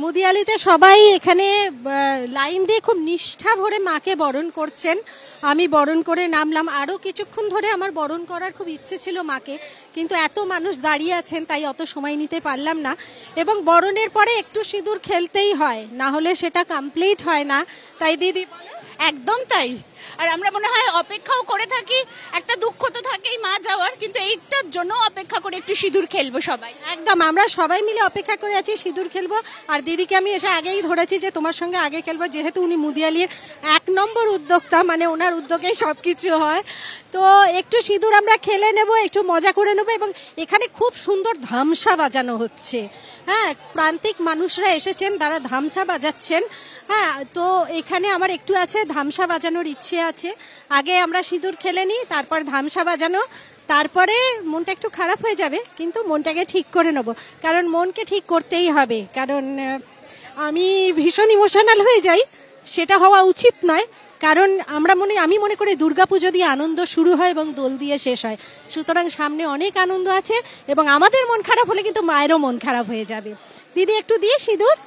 মুদিয়ালিতে সবাই এখানে লাইন দিয়ে খুব নিষ্ঠা ভরে মাকে বরণ করছেন। আমি বরণ করে নামলাম। আরও কিছুক্ষণ ধরে আমার বরণ করার খুব ইচ্ছে ছিল মাকে, কিন্তু এত মানুষ দাঁড়িয়ে আছেন তাই অত সময় নিতে পারলাম না। এবং বরণের পরে একটু সিঁদুর খেলতেই হয়, না হলে সেটা কমপ্লিট হয় না। তাই দিদি একদম তাই। আর আমরা মনে হয় অপেক্ষাও করে থাকি, একটা দুঃখ তো থাকেই মা যাওয়ার, কিন্তু এইটার জন্য অপেক্ষা করে একটু সিঁদুর খেলবো সবাই। একদম, আমরা সবাই মিলে অপেক্ষা করে আছি সিঁদুর খেলবো। আর দিদিকে আমি এসে আগেই ধরেছি যে তোমার সঙ্গে আগে খেলবো, যেহেতু উনি মুদিয়ালির 1 নম্বর উদ্যোক্তা, মানে ওনার উদ্যোগেই সব কিছু হয়। তো একটু সিঁদুর আমরা খেলে নেব, একটু মজা করে নেবো। এবং এখানে খুব সুন্দর ধামসা বাজানো হচ্ছে। হ্যাঁ, প্রান্তিক মানুষরা এসেছেন, তারা ধামসা বাজাচ্ছেন। হ্যাঁ, তো এখানে আমার একটু আছে ধামসা বাজানোর ইচ্ছে আছে। আগে আমরা সিঁদুর খেলে নিই, তারপর ধামসা বাজানো। তারপরে মনটা একটু খারাপ হয়ে যাবে, কিন্তু মনটাকে ঠিক করে নেব, কারণ মনকে ঠিক করতেই হবে। কারণ আমি ভীষণ ইমোশনাল হয়ে যাই, সেটা হওয়া উচিত নয়। কারণ আমি মনে করি দুর্গাপুজো দিয়ে আনন্দ শুরু হয় এবং দোল দিয়ে শেষ হয়। সুতরাং সামনে অনেক আনন্দ আছে, এবং আমাদের মন খারাপ হলে কিন্তু মায়েরও মন খারাপ হয়ে যাবে। দিদি একটু দিয়ে সিঁদুর।